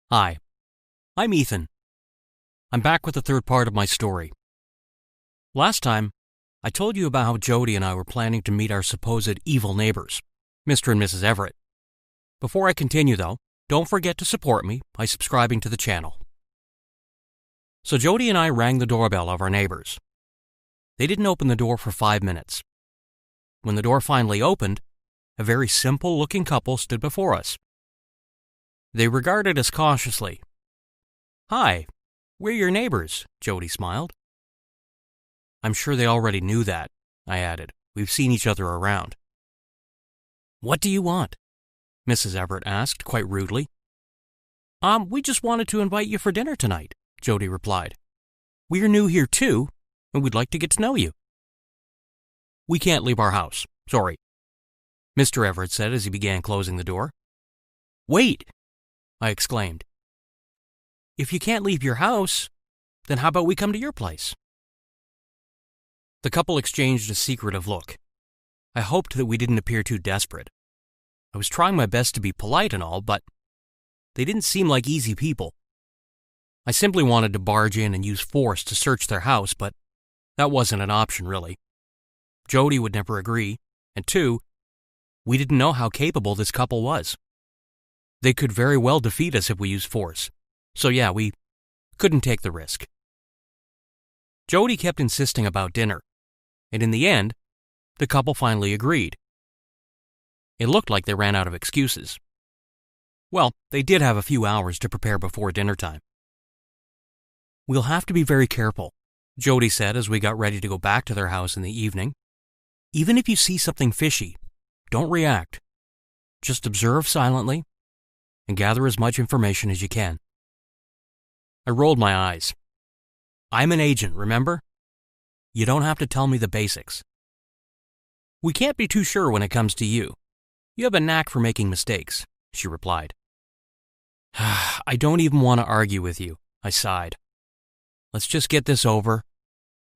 Hi, I'm Ethan. I'm back with the third part of my story. Last time, I told you about how Jody and I were planning to meet our supposed evil neighbors, Mr. and Mrs. Everett. Before I continue, though, don't forget to support me by subscribing to the channel. So Jody and I rang the doorbell of our neighbors. They didn't open the door for 5 minutes. When the door finally opened, a very simple-looking couple stood before us. They regarded us cautiously. "Hi, we're your neighbors," Jody smiled. "I'm sure they already knew that," I added. "We've seen each other around." "What do you want?" Mrs. Everett asked, quite rudely. We just wanted to invite you for dinner tonight," Jody replied. "We're new here too, and we'd like to get to know you." "We can't leave our house, sorry," Mr. Everett said as he began closing the door. "Wait!" I exclaimed. "If you can't leave your house, then how about we come to your place?" The couple exchanged a secretive look. I hoped that we didn't appear too desperate. I was trying my best to be polite and all, but they didn't seem like easy people. I simply wanted to barge in and use force to search their house, but that wasn't an option, really. Jody would never agree, and two, we didn't know how capable this couple was. They could very well defeat us if we used force. So yeah, we couldn't take the risk. Jody kept insisting about dinner, and in the end, the couple finally agreed. It looked like they ran out of excuses. Well, they did have a few hours to prepare before dinner time. "We'll have to be very careful," Jody said as we got ready to go back to their house in the evening. "Even if you see something fishy, don't react. Just observe silently and gather as much information as you can." I rolled my eyes. "I'm an agent, remember? You don't have to tell me the basics." "We can't be too sure when it comes to you. You have a knack for making mistakes," she replied. "I don't even want to argue with you," I sighed. "Let's just get this over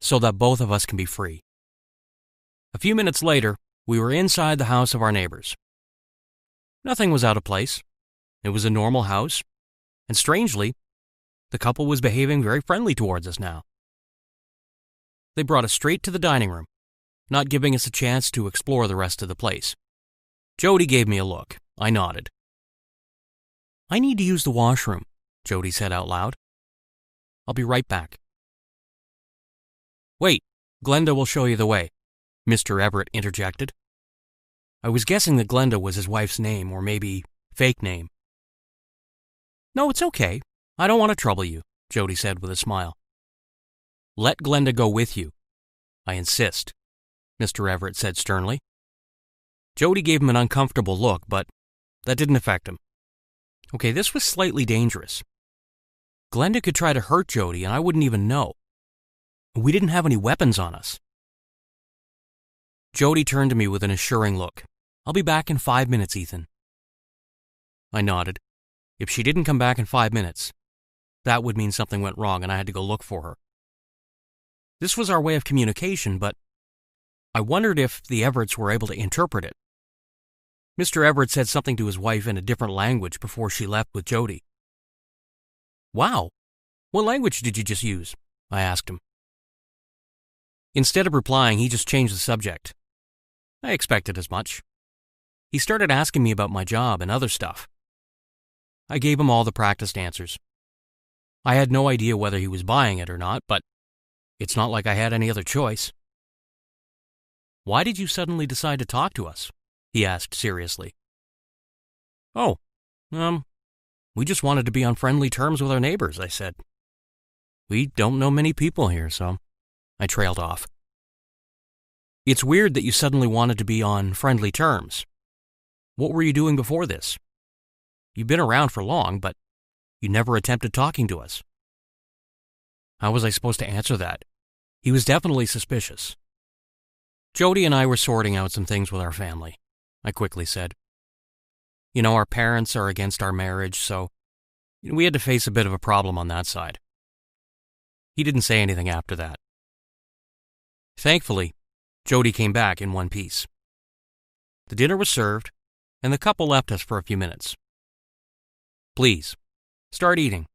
so that both of us can be free." A few minutes later, we were inside the house of our neighbors. Nothing was out of place. It was a normal house, and strangely, the couple was behaving very friendly towards us now. They brought us straight to the dining room, not giving us a chance to explore the rest of the place. Jody gave me a look. I nodded. "I need to use the washroom," Jody said out loud. "I'll be right back." "Wait, Glenda will show you the way," Mr. Everett interjected. I was guessing that Glenda was his wife's name, or maybe fake name. "No, it's okay. I don't want to trouble you," Jody said with a smile. "Let Glenda go with you. I insist," Mr. Everett said sternly. Jody gave him an uncomfortable look, but that didn't affect him. Okay, this was slightly dangerous. Glenda could try to hurt Jody, and I wouldn't even know. We didn't have any weapons on us. Jody turned to me with an assuring look. "I'll be back in 5 minutes, Ethan." I nodded. If she didn't come back in 5 minutes, that would mean something went wrong and I had to go look for her. This was our way of communication, but I wondered if the Everetts were able to interpret it. Mr. Everett said something to his wife in a different language before she left with Jody. "Wow, what language did you just use?" I asked him. Instead of replying, he just changed the subject. I expected as much. He started asking me about my job and other stuff. I gave him all the practiced answers. I had no idea whether he was buying it or not, but it's not like I had any other choice. "Why did you suddenly decide to talk to us?" he asked seriously. "Oh, we just wanted to be on friendly terms with our neighbors," I said. "We don't know many people here, so..." I trailed off. "It's weird that you suddenly wanted to be on friendly terms. What were you doing before this? You've been around for long, but you never attempted talking to us." How was I supposed to answer that? He was definitely suspicious. "Jody and I were sorting out some things with our family," I quickly said. "You know, our parents are against our marriage, so we had to face a bit of a problem on that side." He didn't say anything after that. Thankfully, Jody came back in one piece. The dinner was served, and the couple left us for a few minutes. "Please, Start eating.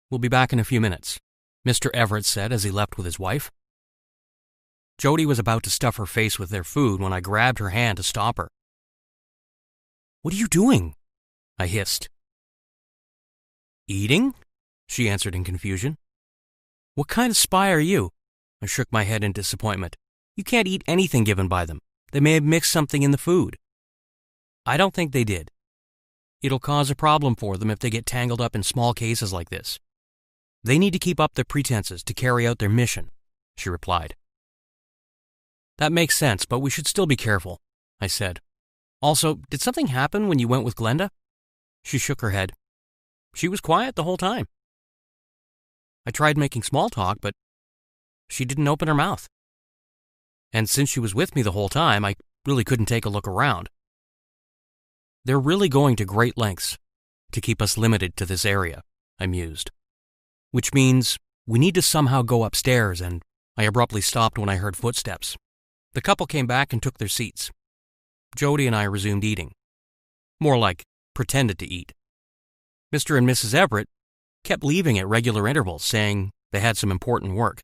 We'll be back in a few minutes, Mr. Everett said as he left with his wife. Jody was about to stuff her face with their food when I grabbed her hand to stop her. "What are you doing?" I hissed. "Eating?" she answered in confusion. "What kind of spy are you?" I shook my head in disappointment. "You can't eat anything given by them. They may have mixed something in the food." "I don't think they did. It'll cause a problem for them if they get tangled up in small cases like this. They need to keep up their pretenses to carry out their mission," she replied. "That makes sense, but we should still be careful," I said. "Also, did something happen when you went with Glenda?" She shook her head. "She was quiet the whole time. I tried making small talk, but she didn't open her mouth. And since she was with me the whole time, I really couldn't take a look around. They're really going to great lengths to keep us limited to this area," I mused. "Which means we need to somehow go upstairs," and I abruptly stopped when I heard footsteps. The couple came back and took their seats. Jody and I resumed eating. More like pretended to eat. Mr. and Mrs. Everett kept leaving at regular intervals, saying they had some important work.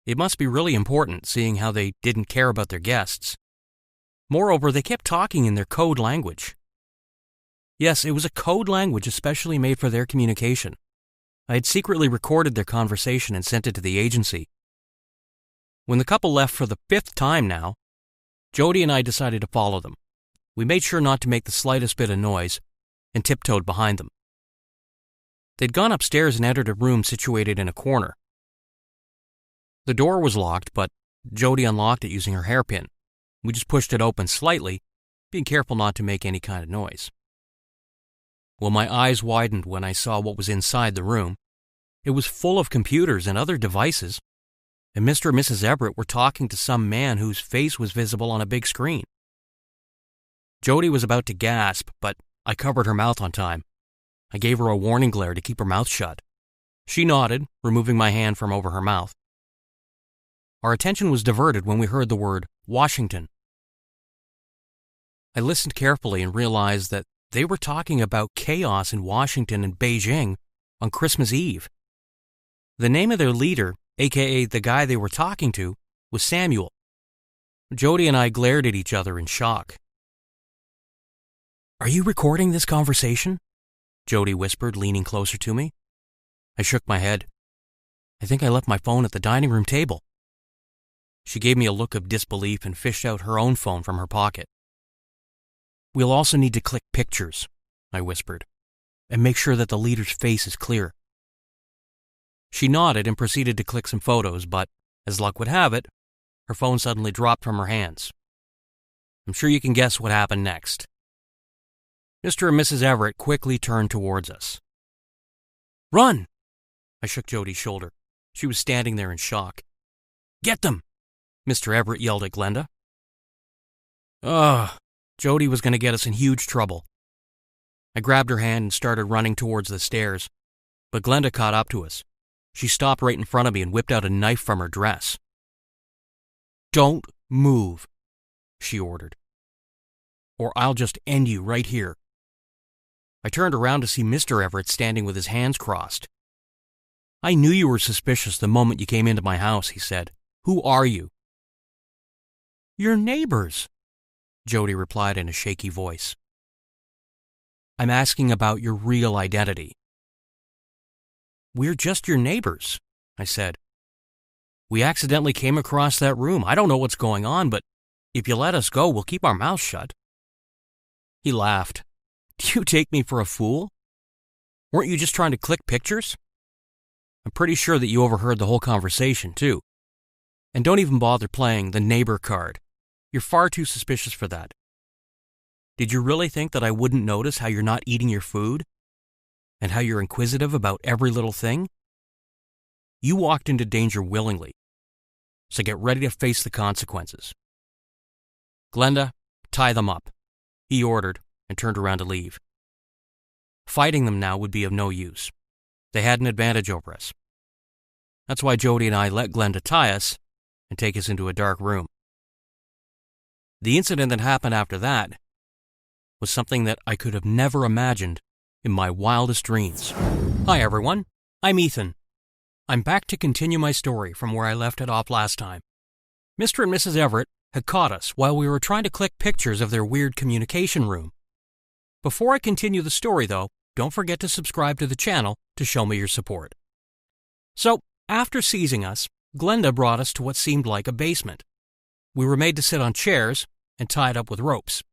It must be really important, seeing how they didn't care about their guests. Moreover, they kept talking in their code language. Yes, it was a code language especially made for their communication. I had secretly recorded their conversation and sent it to the agency. When the couple left for the 5th time now, Jody and I decided to follow them. We made sure not to make the slightest bit of noise and tiptoed behind them. They'd gone upstairs and entered a room situated in a corner. The door was locked, but Jody unlocked it using her hairpin. We just pushed it open slightly, being careful not to make any kind of noise. Well, my eyes widened when I saw what was inside the room. It was full of computers and other devices, and Mr. and Mrs. Everett were talking to some man whose face was visible on a big screen. Jody was about to gasp, but I covered her mouth on time. I gave her a warning glare to keep her mouth shut. She nodded, removing my hand from over her mouth. Our attention was diverted when we heard the word Washington. I listened carefully and realized that they were talking about chaos in Washington and Beijing on Christmas Eve. The name of their leader, aka the guy they were talking to, was Samuel. Jody and I glared at each other in shock. "Are you recording this conversation?" Jody whispered, leaning closer to me. I shook my head. "I think I left my phone at the dining room table." She gave me a look of disbelief and fished out her own phone from her pocket. "We'll also need to click pictures," I whispered, "and make sure that the leader's face is clear." She nodded and proceeded to click some photos, but, as luck would have it, her phone suddenly dropped from her hands. I'm sure you can guess what happened next. Mr. and Mrs. Everett quickly turned towards us. "Run!" I shook Jody's shoulder. She was standing there in shock. "Get them!" Mr. Everett yelled at Glenda. Ugh, Jody was going to get us in huge trouble. I grabbed her hand and started running towards the stairs, but Glenda caught up to us. She stopped right in front of me and whipped out a knife from her dress. "Don't move," she ordered, "or I'll just end you right here." I turned around to see Mr. Everett standing with his hands crossed. "I knew you were suspicious the moment you came into my house," he said. "Who are you?" "Your neighbors," Jody replied in a shaky voice. "I'm asking about your real identity." "We're just your neighbors," I said. "We accidentally came across that room. I don't know what's going on, but if you let us go, we'll keep our mouths shut." He laughed. "Do you take me for a fool? Weren't you just trying to click pictures? I'm pretty sure that you overheard the whole conversation, too. And don't even bother playing the neighbor card. You're far too suspicious for that. Did you really think that I wouldn't notice how you're not eating your food? And how you're inquisitive about every little thing? You walked into danger willingly, so get ready to face the consequences." "Glenda, tie them up," he ordered and turned around to leave. Fighting them now would be of no use. They had an advantage over us. That's why Jody and I let Glenda tie us and take us into a dark room. The incident that happened after that was something that I could have never imagined in my wildest dreams. Hi everyone, I'm Ethan. I'm back to continue my story from where I left it off last time. Mr. and Mrs. Everett had caught us while we were trying to click pictures of their weird communication room. Before I continue the story though, don't forget to subscribe to the channel to show me your support. So, after seizing us, Glenda brought us to what seemed like a basement. We were made to sit on chairs and tied up with ropes.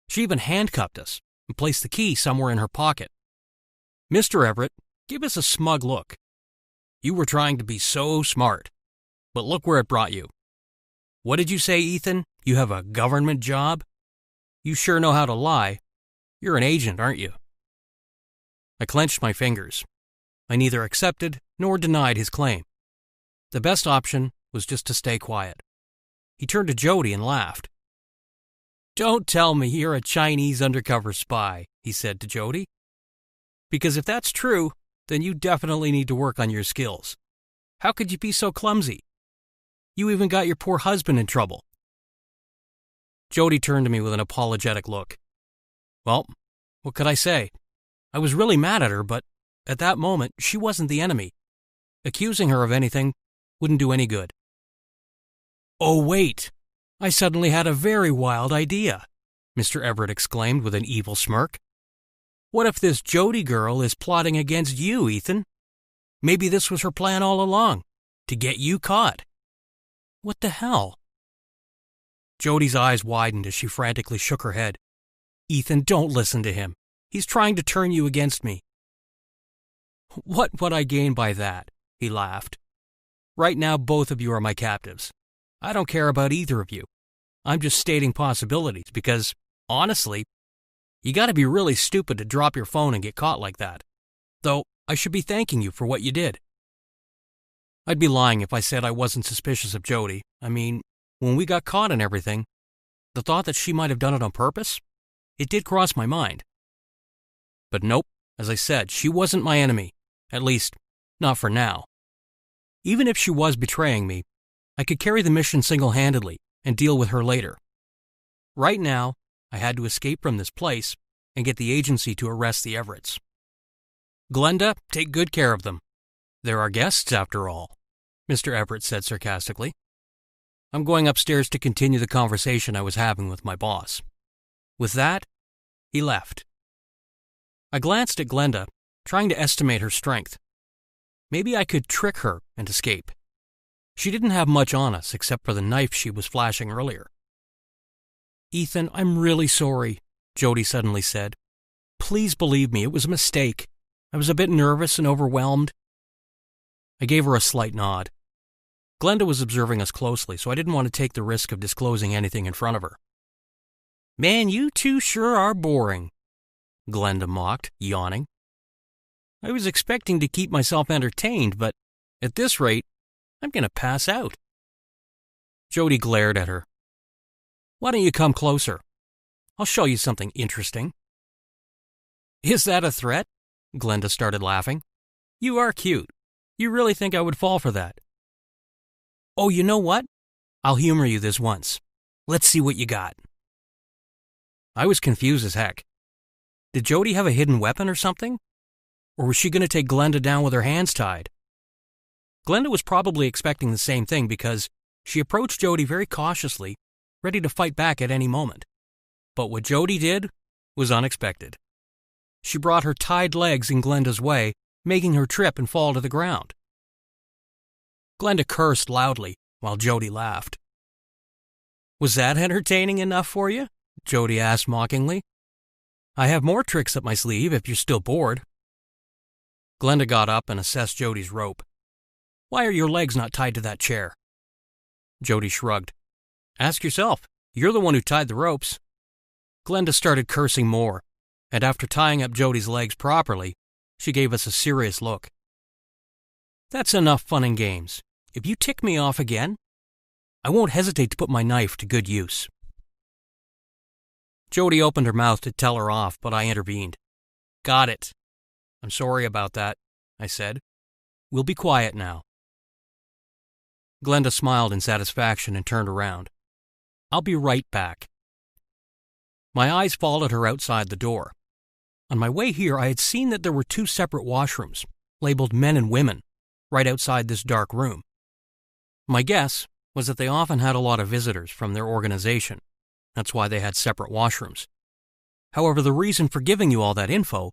She even handcuffed us and placed the key somewhere in her pocket. Mr. Everett gave us a smug look. You were trying to be so smart, but look where it brought you. What did you say, Ethan? You have a government job? You sure know how to lie. You're an agent, aren't you? I clenched my fingers. I neither accepted nor denied his claim. The best option was just to stay quiet. He turned to Jody and laughed. Don't tell me you're a Chinese undercover spy, he said to Jody. Because if that's true, then you definitely need to work on your skills. How could you be so clumsy? You even got your poor husband in trouble. Jody turned to me with an apologetic look. Well, what could I say? I was really mad at her, but at that moment, she wasn't the enemy. Accusing her of anything wouldn't do any good. Oh, wait! I suddenly had a very wild idea, Mr. Everett exclaimed with an evil smirk. What if this Jody girl is plotting against you, Ethan? Maybe this was her plan all along, to get you caught. What the hell? Jody's eyes widened as she frantically shook her head. Ethan, don't listen to him. He's trying to turn you against me. What would I gain by that? He laughed. Right now, both of you are my captives. I don't care about either of you. I'm just stating possibilities because, honestly, you gotta be really stupid to drop your phone and get caught like that. Though, I should be thanking you for what you did. I'd be lying if I said I wasn't suspicious of Jody. I mean, when we got caught and everything, the thought that she might have done it on purpose, it did cross my mind. But nope, as I said, she wasn't my enemy. At least, not for now. Even if she was betraying me, I could carry the mission single-handedly and deal with her later. Right now, I had to escape from this place and get the agency to arrest the Everetts. Glenda, take good care of them. They're our guests, after all, Mr. Everett said sarcastically. I'm going upstairs to continue the conversation I was having with my boss. With that, he left. I glanced at Glenda, trying to estimate her strength. Maybe I could trick her and escape. She didn't have much on us except for the knife she was flashing earlier. Ethan, I'm really sorry, Jody suddenly said. Please believe me, it was a mistake. I was a bit nervous and overwhelmed. I gave her a slight nod. Glenda was observing us closely, so I didn't want to take the risk of disclosing anything in front of her. Man, you two sure are boring, Glenda mocked, yawning. I was expecting to keep myself entertained, but at this rate, I'm going to pass out. Jody glared at her. Why don't you come closer? I'll show you something interesting. Is that a threat? Glenda started laughing. You are cute. You really think I would fall for that? Oh, you know what? I'll humor you this once. Let's see what you got. I was confused as heck. Did Jody have a hidden weapon or something? Or was she going to take Glenda down with her hands tied? Glenda was probably expecting the same thing because she approached Jody very cautiously, ready to fight back at any moment. But what Jody did was unexpected. She brought her tied legs in Glenda's way, making her trip and fall to the ground. Glenda cursed loudly while Jody laughed. Was that entertaining enough for you? Jody asked mockingly. I have more tricks up my sleeve if you're still bored. Glenda got up and assessed Jody's rope. Why are your legs not tied to that chair? Jody shrugged. Ask yourself. You're the one who tied the ropes. Glenda started cursing more, and after tying up Jody's legs properly, she gave us a serious look. That's enough fun and games. If you tick me off again, I won't hesitate to put my knife to good use. Jody opened her mouth to tell her off, but I intervened. Got it. I'm sorry about that, I said. We'll be quiet now. Glenda smiled in satisfaction and turned around. I'll be right back. My eyes followed her outside the door. On my way here, I had seen that there were two separate washrooms, labeled men and women, right outside this dark room. My guess was that they often had a lot of visitors from their organization. That's why they had separate washrooms. However, the reason for giving you all that info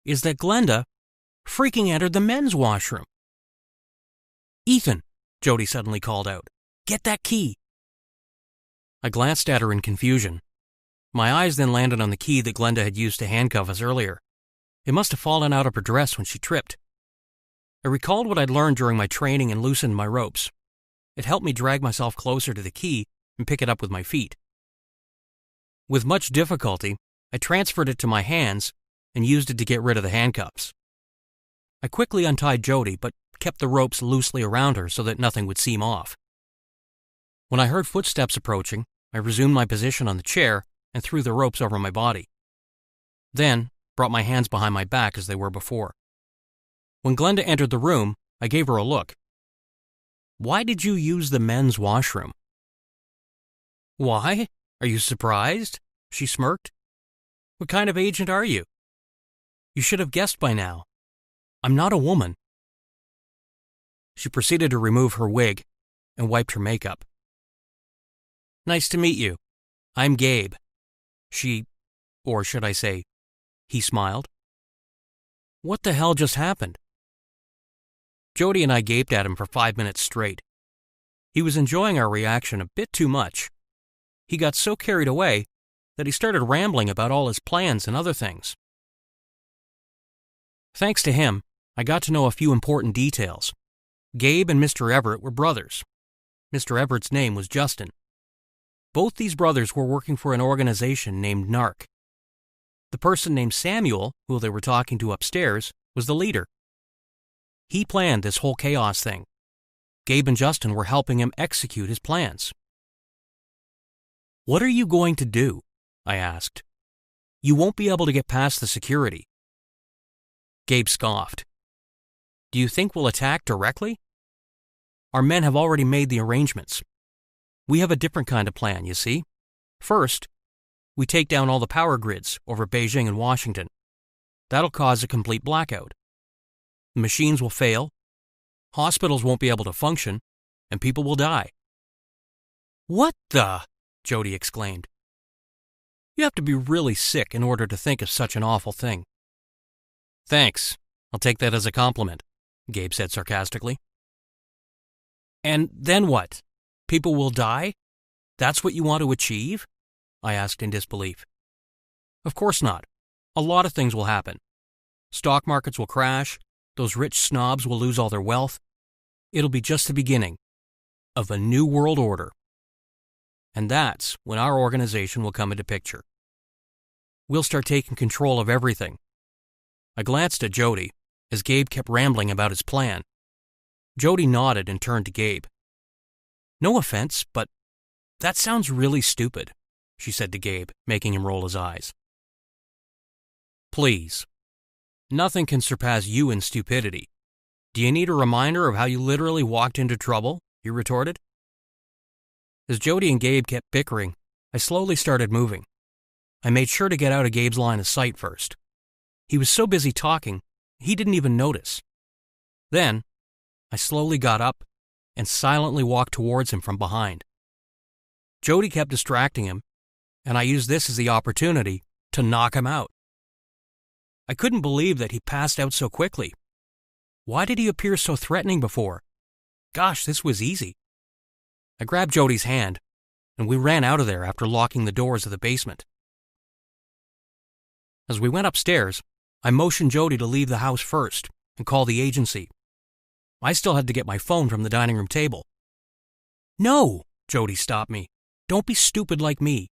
is that Glenda freaking entered the men's washroom. "Ethan," Jody suddenly called out, "get that key." I glanced at her in confusion. My eyes then landed on the key that Glenda had used to handcuff us earlier. It must have fallen out of her dress when she tripped. I recalled what I'd learned during my training and loosened my ropes. It helped me drag myself closer to the key and pick it up with my feet. With much difficulty, I transferred it to my hands and used it to get rid of the handcuffs. I quickly untied Jody, but kept the ropes loosely around her so that nothing would seem off. When I heard footsteps approaching, I resumed my position on the chair and threw the ropes over my body. Then, brought my hands behind my back as they were before. When Glenda entered the room, I gave her a look. "Why did you use the men's washroom?" "Why? Are you surprised?" she smirked. "What kind of agent are you? You should have guessed by now. I'm not a woman." She proceeded to remove her wig and wiped her makeup. "Nice to meet you. I'm Gabe." Or should I say, he smiled. What the hell just happened? Jody and I gaped at him for 5 minutes straight. He was enjoying our reaction a bit too much. He got so carried away that he started rambling about all his plans and other things. Thanks to him, I got to know a few important details. Gabe and Mr. Everett were brothers. Mr. Everett's name was Justin. Both these brothers were working for an organization named NARC. The person named Samuel, who they were talking to upstairs, was the leader. He planned this whole chaos thing. Gabe and Justin were helping him execute his plans. "What are you going to do?" I asked. "You won't be able to get past the security." Gabe scoffed. "Do you think we'll attack directly?" "Our men have already made the arrangements. We have a different kind of plan, you see. First, we take down all the power grids over Beijing and Washington. That'll cause a complete blackout. The machines will fail, hospitals won't be able to function, and people will die." "What the?" Jody exclaimed. "You have to be really sick in order to think of such an awful thing." "Thanks. I'll take that as a compliment," Gabe said sarcastically. "And then what? People will die? That's what you want to achieve?" I asked in disbelief. "Of course not. A lot of things will happen. Stock markets will crash, those rich snobs will lose all their wealth. It'll be just the beginning of a new world order. And that's when our organization will come into picture. We'll start taking control of everything." I glanced at Jody as Gabe kept rambling about his plan. Jody nodded and turned to Gabe. "No offense, but that sounds really stupid," she said to Gabe, making him roll his eyes. "Please. Nothing can surpass you in stupidity. Do you need a reminder of how you literally walked into trouble?" he retorted. As Jody and Gabe kept bickering, I slowly started moving. I made sure to get out of Gabe's line of sight first. He was so busy talking, he didn't even notice. Then, I slowly got up and silently walked towards him from behind. Jody kept distracting him, and I used this as the opportunity to knock him out. I couldn't believe that he passed out so quickly. Why did he appear so threatening before? Gosh, this was easy. I grabbed Jody's hand, and we ran out of there after locking the doors of the basement. As we went upstairs, I motioned Jody to leave the house first and call the agency. I still had to get my phone from the dining room table. "No!" Jody stopped me. "Don't be stupid like me.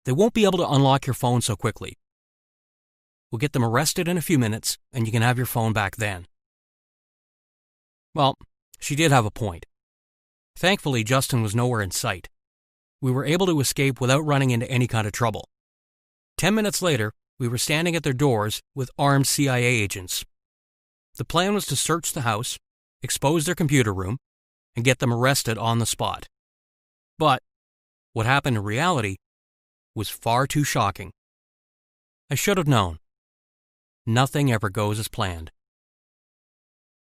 They won't be able to unlock your phone so quickly. We'll get them arrested in a few minutes, and you can have your phone back then." Well, she did have a point. Thankfully, Justin was nowhere in sight. We were able to escape without running into any kind of trouble. 10 minutes later, we were standing at their doors with armed CIA agents. The plan was to search the house, expose their computer room, and get them arrested on the spot. But what happened in reality was far too shocking. I should have known. nothing ever goes as planned.